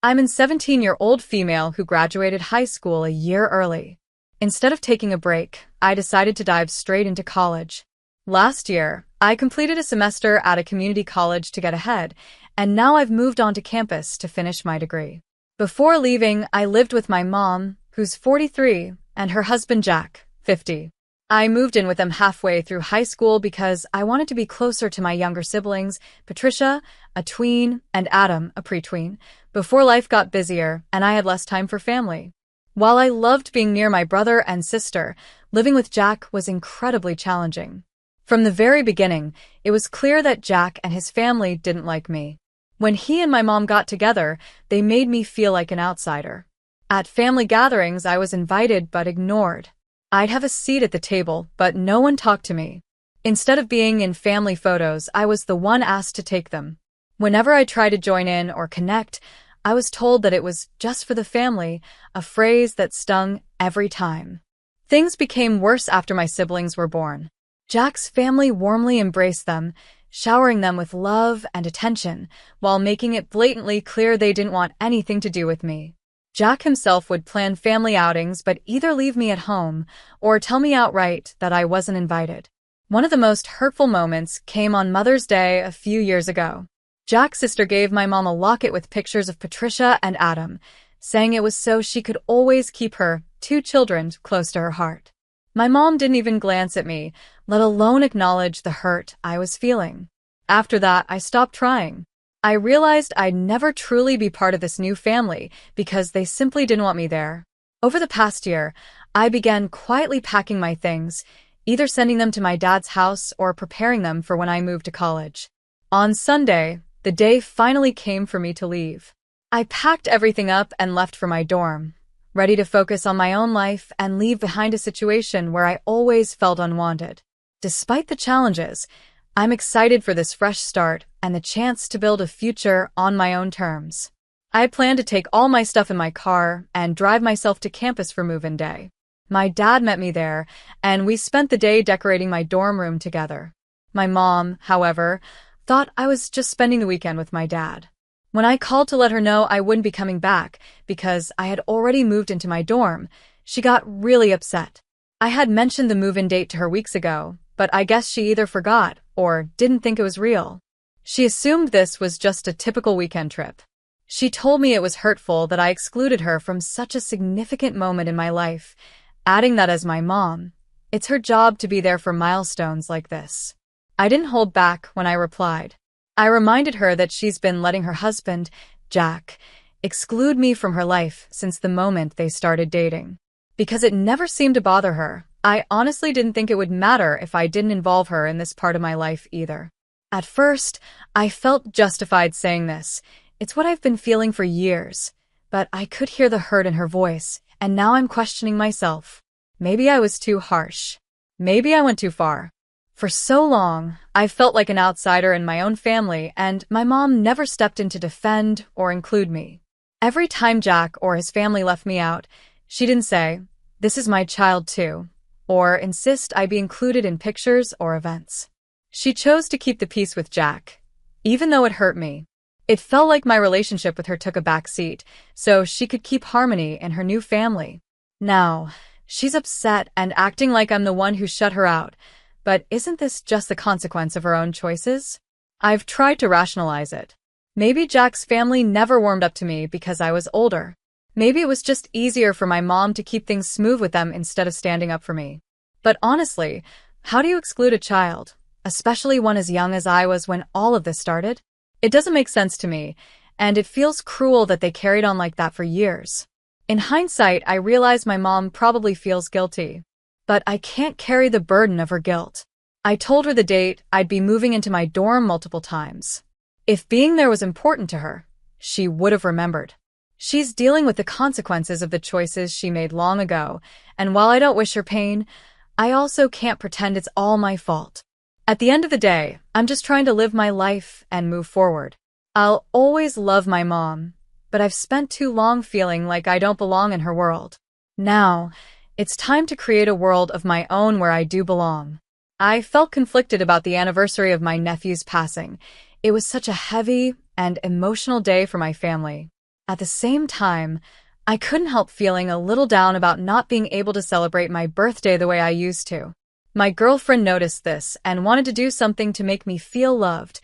I'm a 17-year-old female who graduated high school a year early. Instead of taking a break, I decided to dive straight into college. Last year, I completed a semester at a community college to get ahead, and now I've moved on to campus to finish my degree. Before leaving, I lived with my mom, who's 43, and her husband Jack, 50. I moved in with them halfway through high school because I wanted to be closer to my younger siblings, Patricia, a tween, and Adam, a pre-tween, before life got busier and I had less time for family. While I loved being near my brother and sister, living with Jack was incredibly challenging. From the very beginning, it was clear that Jack and his family didn't like me. When he and my mom got together, they made me feel like an outsider. At family gatherings, I was invited but ignored. I'd have a seat at the table, but no one talked to me. Instead of being in family photos, I was the one asked to take them. Whenever I tried to join in or connect, I was told that it was just for the family, a phrase that stung every time. Things became worse after my siblings were born. Jack's family warmly embraced them, showering them with love and attention, while making it blatantly clear they didn't want anything to do with me. Jack himself would plan family outings but either leave me at home or tell me outright that I wasn't invited. One of the most hurtful moments came on Mother's Day a few years ago. Jack's sister gave my mom a locket with pictures of Patricia and Adam, saying it was so she could always keep her two children close to her heart. My mom didn't even glance at me, let alone acknowledge the hurt I was feeling. After that, I stopped trying. I realized I'd never truly be part of this new family because they simply didn't want me there. Over the past year, I began quietly packing my things, either sending them to my dad's house or preparing them for when I moved to college. On Sunday, the day finally came for me to leave. I packed everything up and left for my dorm, ready to focus on my own life and leave behind a situation where I always felt unwanted. Despite the challenges, I'm excited for this fresh start and the chance to build a future on my own terms. I plan to take all my stuff in my car and drive myself to campus for move-in day. My dad met me there, and we spent the day decorating my dorm room together. My mom, however, thought I was just spending the weekend with my dad. When I called to let her know I wouldn't be coming back because I had already moved into my dorm, she got really upset. I had mentioned the move-in date to her weeks ago, but I guess she either forgot or didn't think it was real. She assumed this was just a typical weekend trip. She told me it was hurtful that I excluded her from such a significant moment in my life, adding that as my mom, it's her job to be there for milestones like this. I didn't hold back when I replied. I reminded her that she's been letting her husband, Jack, exclude me from her life since the moment they started dating. Because it never seemed to bother her, I honestly didn't think it would matter if I didn't involve her in this part of my life either. At first, I felt justified saying this. It's what I've been feeling for years. But I could hear the hurt in her voice, and now I'm questioning myself. Maybe I was too harsh. Maybe I went too far. For so long, I felt like an outsider in my own family, and my mom never stepped in to defend or include me. Every time Jack or his family left me out, she didn't say, "This is my child too," or insist I be included in pictures or events. She chose to keep the peace with Jack, even though it hurt me. It felt like my relationship with her took a back seat, so she could keep harmony in her new family. Now, she's upset and acting like I'm the one who shut her out, but isn't this just the consequence of her own choices? I've tried to rationalize it. Maybe Jack's family never warmed up to me because I was older. Maybe it was just easier for my mom to keep things smooth with them instead of standing up for me. But honestly, how do you exclude a child, especially one as young as I was when all of this started? It doesn't make sense to me, and it feels cruel that they carried on like that for years. In hindsight, I realize my mom probably feels guilty, but I can't carry the burden of her guilt. I told her the date I'd be moving into my dorm multiple times. If being there was important to her, she would have remembered. She's dealing with the consequences of the choices she made long ago, and while I don't wish her pain, I also can't pretend it's all my fault. At the end of the day, I'm just trying to live my life and move forward. I'll always love my mom, but I've spent too long feeling like I don't belong in her world. Now, it's time to create a world of my own where I do belong. I felt conflicted about the anniversary of my nephew's passing. It was such a heavy and emotional day for my family. At the same time, I couldn't help feeling a little down about not being able to celebrate my birthday the way I used to. My girlfriend noticed this and wanted to do something to make me feel loved,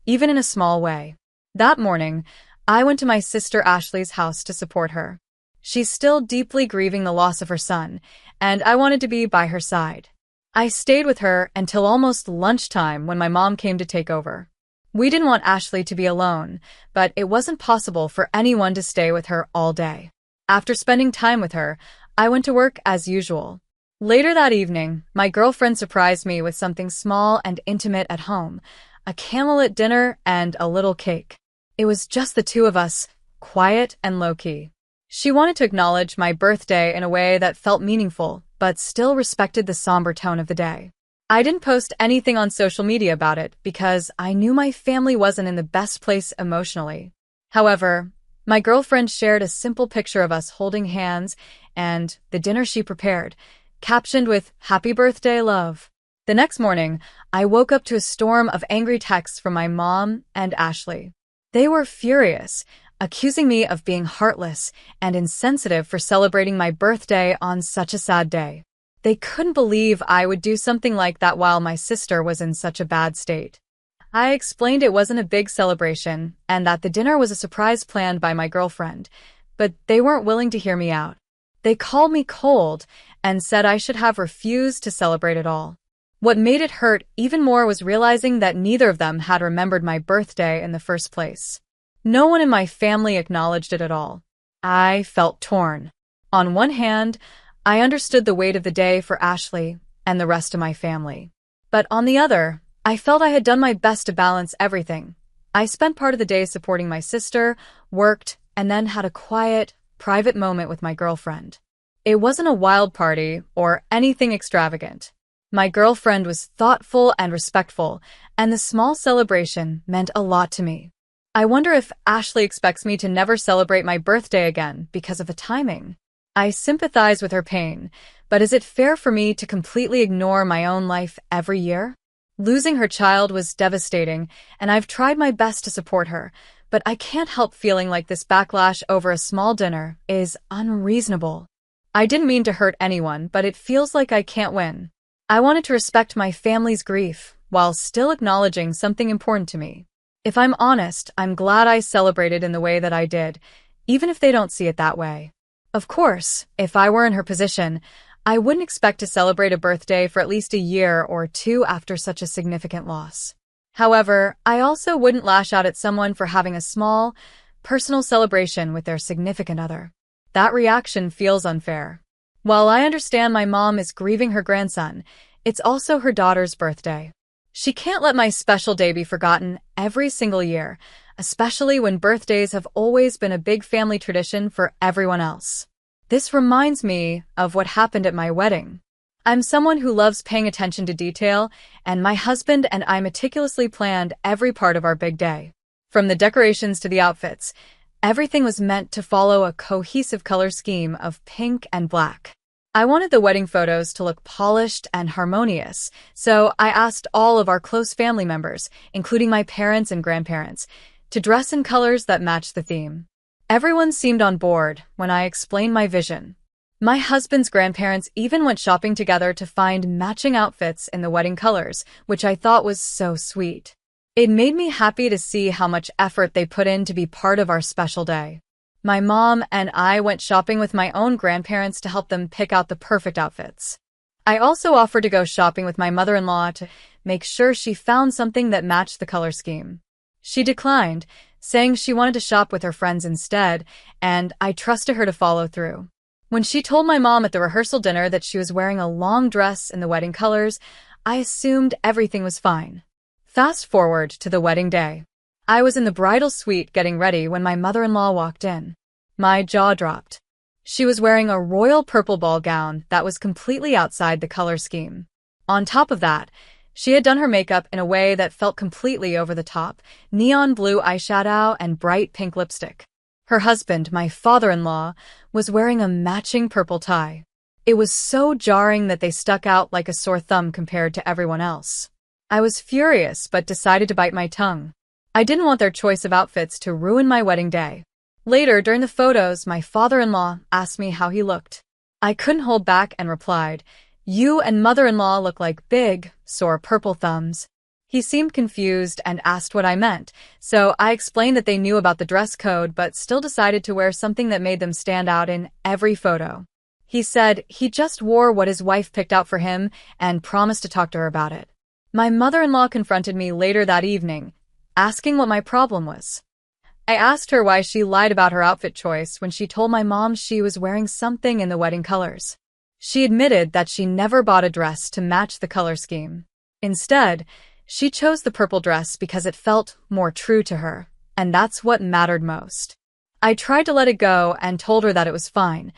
even in a small way. That morning, I went to my sister Ashley's house to support her. She's still deeply grieving the loss of her son, and I wanted to be by her side. I stayed with her until almost lunchtime when my mom came to take over. We didn't want Ashley to be alone, but it wasn't possible for anyone to stay with her all day. After spending time with her, I went to work as usual. Later that evening, my girlfriend surprised me with something small and intimate at home, a candlelit dinner and a little cake. It was just the two of us, quiet and low-key. She wanted to acknowledge my birthday in a way that felt meaningful, but still respected the somber tone of the day. I didn't post anything on social media about it because I knew my family wasn't in the best place emotionally. However, my girlfriend shared a simple picture of us holding hands and the dinner she prepared, captioned with "Happy Birthday, Love." The next morning, I woke up to a storm of angry texts from my mom and Ashley. They were furious, accusing me of being heartless and insensitive for celebrating my birthday on such a sad day. They couldn't believe I would do something like that while my sister was in such a bad state. I explained it wasn't a big celebration and that the dinner was a surprise planned by my girlfriend, but they weren't willing to hear me out. They called me cold and said I should have refused to celebrate at all. What made it hurt even more was realizing that neither of them had remembered my birthday in the first place. No one in my family acknowledged it at all. I felt torn. On one hand, I understood the weight of the day for Ashley and the rest of my family. But on the other, I felt I had done my best to balance everything. I spent part of the day supporting my sister, worked, and then had a quiet, private moment with my girlfriend. It wasn't a wild party or anything extravagant. My girlfriend was thoughtful and respectful, and the small celebration meant a lot to me. I wonder if Ashley expects me to never celebrate my birthday again because of the timing. I sympathize with her pain, but is it fair for me to completely ignore my own life every year? Losing her child was devastating, and I've tried my best to support her, but I can't help feeling like this backlash over a small dinner is unreasonable. I didn't mean to hurt anyone, but it feels like I can't win. I wanted to respect my family's grief while still acknowledging something important to me. If I'm honest, I'm glad I celebrated in the way that I did, even if they don't see it that way. Of course, if I were in her position, I wouldn't expect to celebrate a birthday for at least a year or two after such a significant loss. However, I also wouldn't lash out at someone for having a small, personal celebration with their significant other. That reaction feels unfair. While I understand my mom is grieving her grandson, it's also her daughter's birthday. She can't let my special day be forgotten every single year, especially when birthdays have always been a big family tradition for everyone else. This reminds me of what happened at my wedding. I'm someone who loves paying attention to detail, and my husband and I meticulously planned every part of our big day. From the decorations to the outfits, everything was meant to follow a cohesive color scheme of pink and black. I wanted the wedding photos to look polished and harmonious, so I asked all of our close family members, including my parents and grandparents, to dress in colors that matched the theme. Everyone seemed on board when I explained my vision. My husband's grandparents even went shopping together to find matching outfits in the wedding colors, which I thought was so sweet. It made me happy to see how much effort they put in to be part of our special day. My mom and I went shopping with my own grandparents to help them pick out the perfect outfits. I also offered to go shopping with my mother-in-law to make sure she found something that matched the color scheme. She declined, saying she wanted to shop with her friends instead, and I trusted her to follow through. When she told my mom at the rehearsal dinner that she was wearing a long dress in the wedding colors, I assumed everything was fine. Fast forward to the wedding day. I was in the bridal suite getting ready when my mother-in-law walked in. My jaw dropped. She was wearing a royal purple ball gown that was completely outside the color scheme. On top of that, she had done her makeup in a way that felt completely over the top, neon blue eyeshadow and bright pink lipstick. Her husband, my father-in-law, was wearing a matching purple tie. It was so jarring that they stuck out like a sore thumb compared to everyone else. I was furious but decided to bite my tongue. I didn't want their choice of outfits to ruin my wedding day. Later, during the photos, my father-in-law asked me how he looked. I couldn't hold back and replied, "You and mother-in-law look like big, sore purple thumbs." He seemed confused and asked what I meant, so I explained that they knew about the dress code but still decided to wear something that made them stand out in every photo. He said he just wore what his wife picked out for him and promised to talk to her about it. My mother-in-law confronted me later that evening, asking what my problem was. I asked her why she lied about her outfit choice when she told my mom she was wearing something in the wedding colors. She admitted that she never bought a dress to match the color scheme. Instead, she chose the purple dress because it felt more true to her, and that's what mattered most. I tried to let it go and told her that it was fine.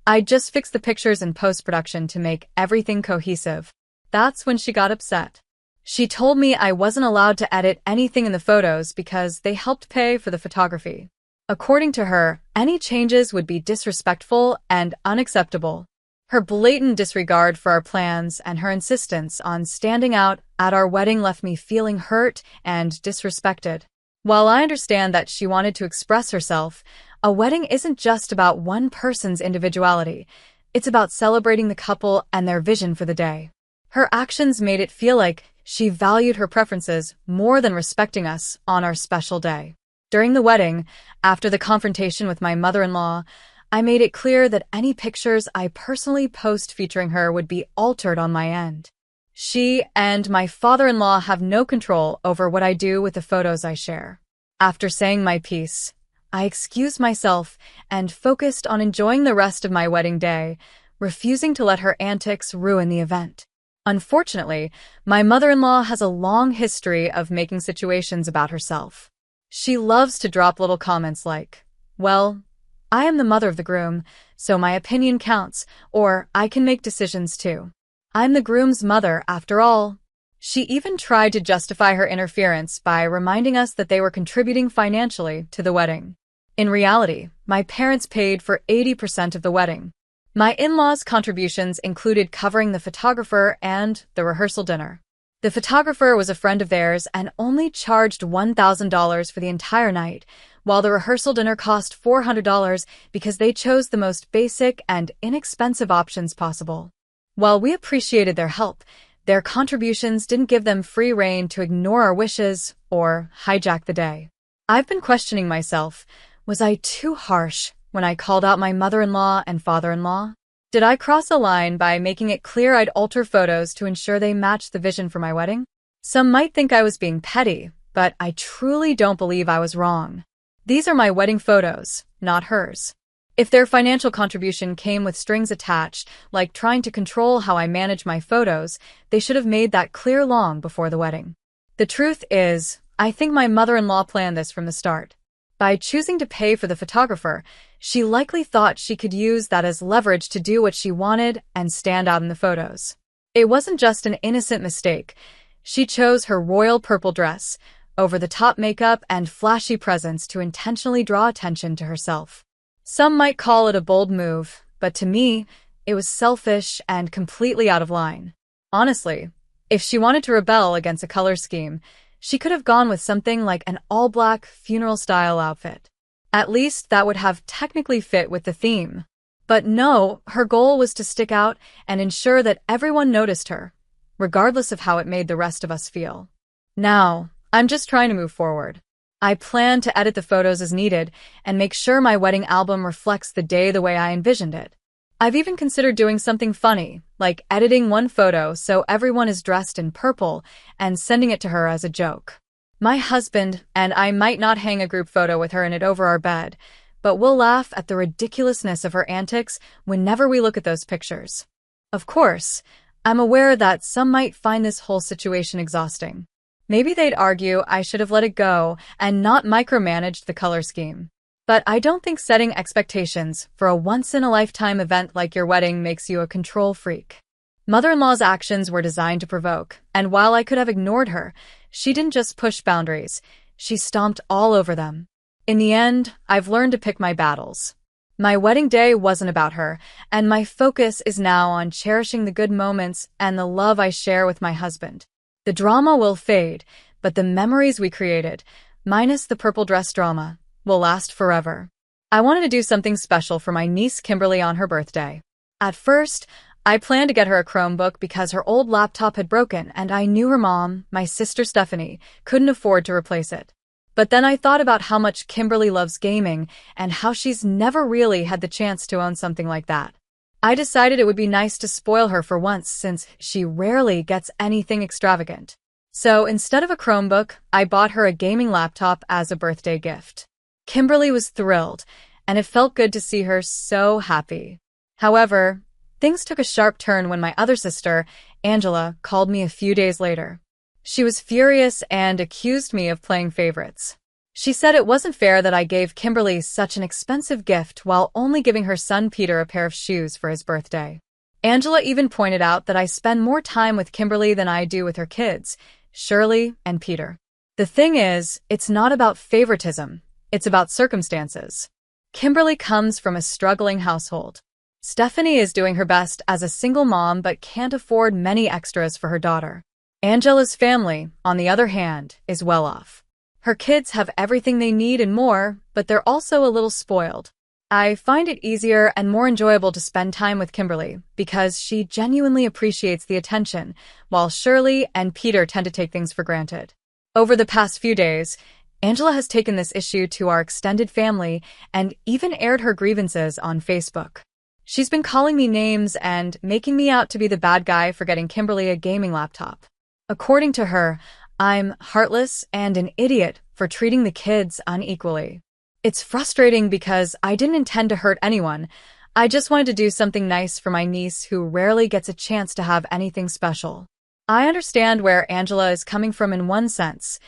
I'd just fixed the pictures in post-production to make everything cohesive. That's when she got upset. She told me I wasn't allowed to edit anything in the photos because they helped pay for the photography. According to her, any changes would be disrespectful and unacceptable. Her blatant disregard for our plans and her insistence on standing out at our wedding left me feeling hurt and disrespected. While I understand that she wanted to express herself, a wedding isn't just about one person's individuality. It's about celebrating the couple and their vision for the day. Her actions made it feel like she valued her preferences more than respecting us on our special day. During the wedding, after the confrontation with my mother-in-law, I made it clear that any pictures I personally post featuring her would be altered on my end. She and my father-in-law have no control over what I do with the photos I share. After saying my piece, I excused myself and focused on enjoying the rest of my wedding day, refusing to let her antics ruin the event. Unfortunately, my mother-in-law has a long history of making situations about herself. She loves to drop little comments like, "Well, I am the mother of the groom, so my opinion counts, or I can make decisions too. I'm the groom's mother after all." She even tried to justify her interference by reminding us that they were contributing financially to the wedding. In reality, my parents paid for 80% of the wedding. My in-laws' contributions included covering the photographer and the rehearsal dinner. The photographer was a friend of theirs and only charged $1,000 for the entire night, while the rehearsal dinner cost $400 because they chose the most basic and inexpensive options possible. While we appreciated their help, their contributions didn't give them free rein to ignore our wishes or hijack the day. I've been questioning myself. Was I too harsh when I called out my mother-in-law and father-in-law? Did I cross a line by making it clear I'd alter photos to ensure they matched the vision for my wedding? Some might think I was being petty, but I truly don't believe I was wrong. These are my wedding photos, not hers. If their financial contribution came with strings attached, like trying to control how I manage my photos, they should have made that clear long before the wedding. The truth is, I think my mother-in-law planned this from the start. By choosing to pay for the photographer, she likely thought she could use that as leverage to do what she wanted and stand out in the photos. It wasn't just an innocent mistake. She chose her royal purple dress, over-the-top makeup, and flashy presents to intentionally draw attention to herself. Some might call it a bold move, but to me, it was selfish and completely out of line. Honestly, if she wanted to rebel against a color scheme, she could have gone with something like an all-black funeral-style outfit. At least that would have technically fit with the theme. But no, her goal was to stick out and ensure that everyone noticed her, regardless of how it made the rest of us feel. Now, I'm just trying to move forward. I plan to edit the photos as needed and make sure my wedding album reflects the day the way I envisioned it. I've even considered doing something funny, like editing one photo so everyone is dressed in purple and sending it to her as a joke. My husband and I might not hang a group photo with her in it over our bed, but we'll laugh at the ridiculousness of her antics whenever we look at those pictures. Of course, I'm aware that some might find this whole situation exhausting. Maybe they'd argue I should have let it go and not micromanaged the color scheme. But I don't think setting expectations for a once-in-a-lifetime event like your wedding makes you a control freak. Mother-in-law's actions were designed to provoke, and while I could have ignored her, she didn't just push boundaries, she stomped all over them. In the end, I've learned to pick my battles. My wedding day wasn't about her, and my focus is now on cherishing the good moments and the love I share with my husband. The drama will fade, but the memories we created, minus the purple dress drama, will last forever. I wanted to do something special for my niece Kimberly on her birthday. At first, I planned to get her a Chromebook because her old laptop had broken and I knew her mom, my sister Stephanie, couldn't afford to replace it. But then I thought about how much Kimberly loves gaming and how she's never really had the chance to own something like that. I decided it would be nice to spoil her for once since she rarely gets anything extravagant. So instead of a Chromebook, I bought her a gaming laptop as a birthday gift. Kimberly was thrilled, and it felt good to see her so happy. However, things took a sharp turn when my other sister, Angela, called me a few days later. She was furious and accused me of playing favorites. She said it wasn't fair that I gave Kimberly such an expensive gift while only giving her son Peter a pair of shoes for his birthday. Angela even pointed out that I spend more time with Kimberly than I do with her kids, Shirley and Peter. The thing is, it's not about favoritism, it's about circumstances. Kimberly comes from a struggling household. Stephanie is doing her best as a single mom but can't afford many extras for her daughter. Angela's family, on the other hand, is well off. Her kids have everything they need and more, but they're also a little spoiled. I find it easier and more enjoyable to spend time with Kimberly because she genuinely appreciates the attention, while Shirley and Peter tend to take things for granted. Over the past few days, Angela has taken this issue to our extended family and even aired her grievances on Facebook. She's been calling me names and making me out to be the bad guy for getting Kimberly a gaming laptop. According to her, I'm heartless and an idiot for treating the kids unequally. It's frustrating because I didn't intend to hurt anyone. I just wanted to do something nice for my niece who rarely gets a chance to have anything special. I understand where Angela is coming from in one sense.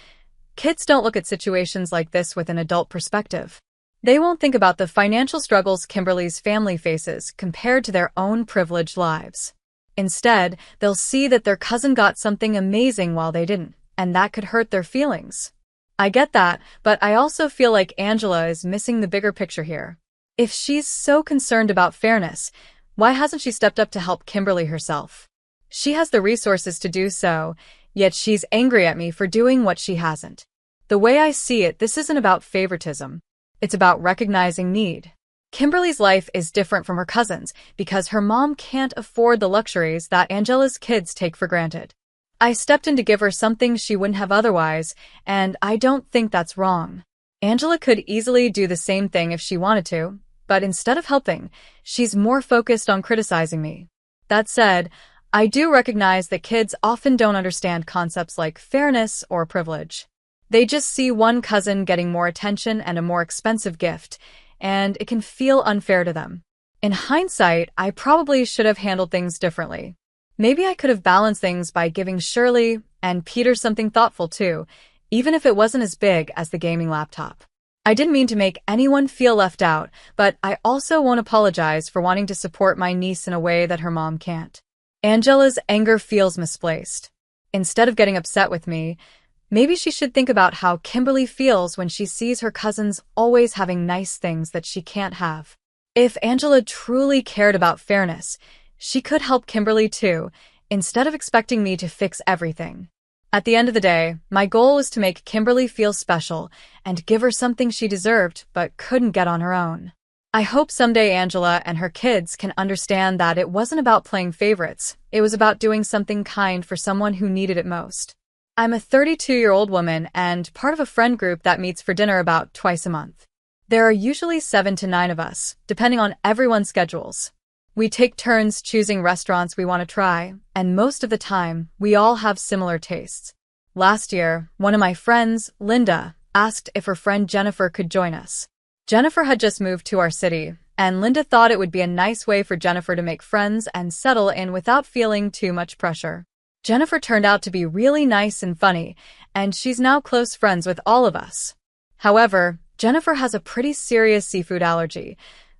Kids don't look at situations like this with an adult perspective. They won't think about the financial struggles Kimberly's family faces compared to their own privileged lives. Instead, they'll see that their cousin got something amazing while they didn't, and that could hurt their feelings. I get that, but I also feel like Angela is missing the bigger picture here. If she's so concerned about fairness, why hasn't she stepped up to help Kimberly herself? She has the resources to do so, yet she's angry at me for doing what she hasn't. The way I see it, this isn't about favoritism. It's about recognizing need. Kimberly's life is different from her cousin's because her mom can't afford the luxuries that Angela's kids take for granted. I stepped in to give her something she wouldn't have otherwise, and I don't think that's wrong. Angela could easily do the same thing if she wanted to, but instead of helping, she's more focused on criticizing me. That said, I do recognize that kids often don't understand concepts like fairness or privilege. They just see one cousin getting more attention and a more expensive gift, and it can feel unfair to them. In hindsight, I probably should have handled things differently. Maybe I could have balanced things by giving Shirley and Peter something thoughtful too, even if it wasn't as big as the gaming laptop. I didn't mean to make anyone feel left out, but I also won't apologize for wanting to support my niece in a way that her mom can't. Angela's anger feels misplaced. Instead of getting upset with me, maybe she should think about how Kimberly feels when she sees her cousins always having nice things that she can't have. If Angela truly cared about fairness, she could help Kimberly too, instead of expecting me to fix everything. At the end of the day, my goal was to make Kimberly feel special and give her something she deserved but couldn't get on her own. I hope someday Angela and her kids can understand that it wasn't about playing favorites, it was about doing something kind for someone who needed it most. I'm a 32-year-old woman and part of a friend group that meets for dinner about twice a month. There are usually 7 to 9 of us, depending on everyone's schedules. We take turns choosing restaurants we want to try, and most of the time, we all have similar tastes. Last year, one of my friends, Linda, asked if her friend Jennifer could join us. Jennifer had just moved to our city, and Linda thought it would be a nice way for Jennifer to make friends and settle in without feeling too much pressure. Jennifer turned out to be really nice and funny, and she's now close friends with all of us. However, Jennifer has a pretty serious seafood allergy.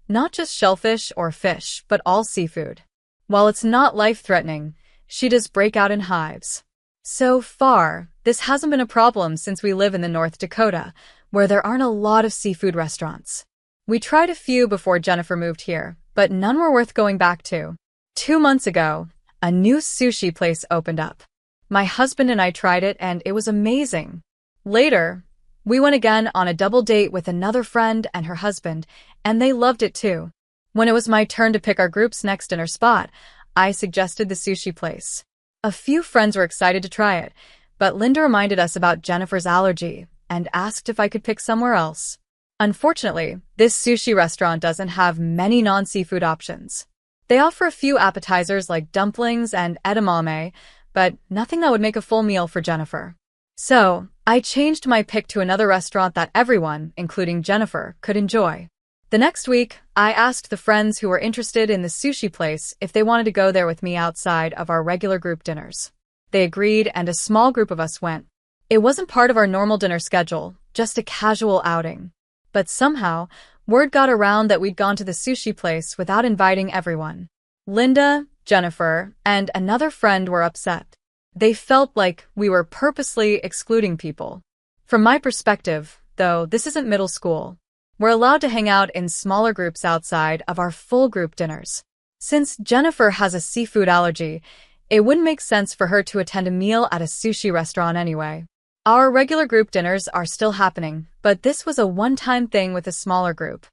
Not just shellfish or fish, but all seafood. While it's not life-threatening, she does break out in hives. So far, this hasn't been a problem since we live in the North Dakota, where there aren't a lot of seafood restaurants. We tried a few before Jennifer moved here, but none were worth going back to. 2 months ago, a new sushi place opened up. My husband and I tried it, and it was amazing. Later, We went again on a double date with another friend and her husband, and they loved it too. When it was my turn to pick our group's next dinner spot, I suggested the sushi place. A few friends were excited to try it, but Linda reminded us about Jennifer's allergy and asked if I could pick somewhere else. Unfortunately, this sushi restaurant doesn't have many non-seafood options. They offer a few appetizers like dumplings and edamame, but nothing that would make a full meal for Jennifer. So, I changed my pick to another restaurant that everyone, including Jennifer, could enjoy. The next week, I asked the friends who were interested in the sushi place if they wanted to go there with me outside of our regular group dinners. They agreed, and a small group of us went. It wasn't part of our normal dinner schedule, just a casual outing. But somehow, word got around that we'd gone to the sushi place without inviting everyone. Linda, Jennifer, and another friend were upset. They felt like we were purposely excluding people. From my perspective, though, this isn't middle school. We're allowed to hang out in smaller groups outside of our full group dinners. Since Jennifer has a seafood allergy, it wouldn't make sense for her to attend a meal at a sushi restaurant anyway. Our regular group dinners are still happening, but this was a one-time thing with a smaller group.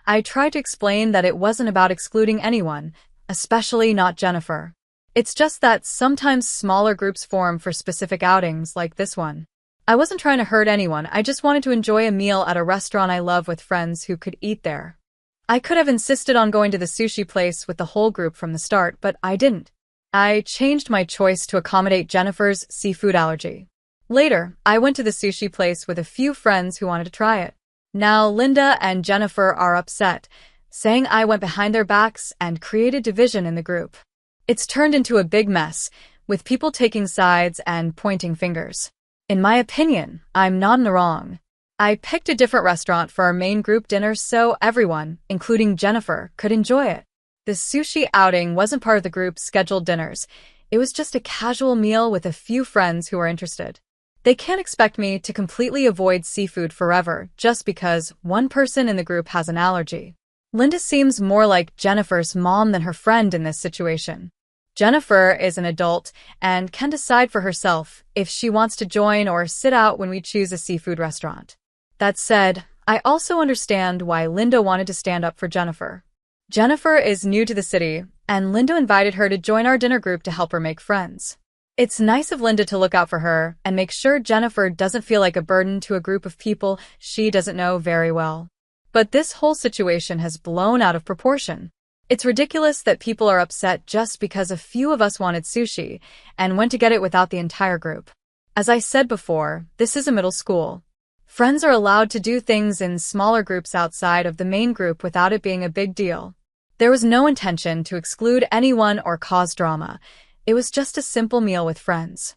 I tried to explain that it wasn't about excluding anyone, especially not Jennifer. It's just that sometimes smaller groups form for specific outings like this one. I wasn't trying to hurt anyone, I just wanted to enjoy a meal at a restaurant I love with friends who could eat there. I could have insisted on going to the sushi place with the whole group from the start, but I didn't. I changed my choice to accommodate Jennifer's seafood allergy. Later, I went to the sushi place with a few friends who wanted to try it. Now Linda and Jennifer are upset, saying I went behind their backs and created division in the group. It's turned into a big mess, with people taking sides and pointing fingers. In my opinion, I'm not in the wrong. I picked a different restaurant for our main group dinner so everyone, including Jennifer, could enjoy it. The sushi outing wasn't part of the group's scheduled dinners. It was just a casual meal with a few friends who were interested. They can't expect me to completely avoid seafood forever just because one person in the group has an allergy. Linda seems more like Jennifer's mom than her friend in this situation. Jennifer is an adult and can decide for herself if she wants to join or sit out when we choose a seafood restaurant. That said, I also understand why Linda wanted to stand up for Jennifer. Jennifer is new to the city, and Linda invited her to join our dinner group to help her make friends. It's nice of Linda to look out for her and make sure Jennifer doesn't feel like a burden to a group of people she doesn't know very well. But this whole situation has blown out of proportion. It's ridiculous that people are upset just because a few of us wanted sushi and went to get it without the entire group. As I said before, this is a middle school. Friends are allowed to do things in smaller groups outside of the main group without it being a big deal. There was no intention to exclude anyone or cause drama. It was just a simple meal with friends.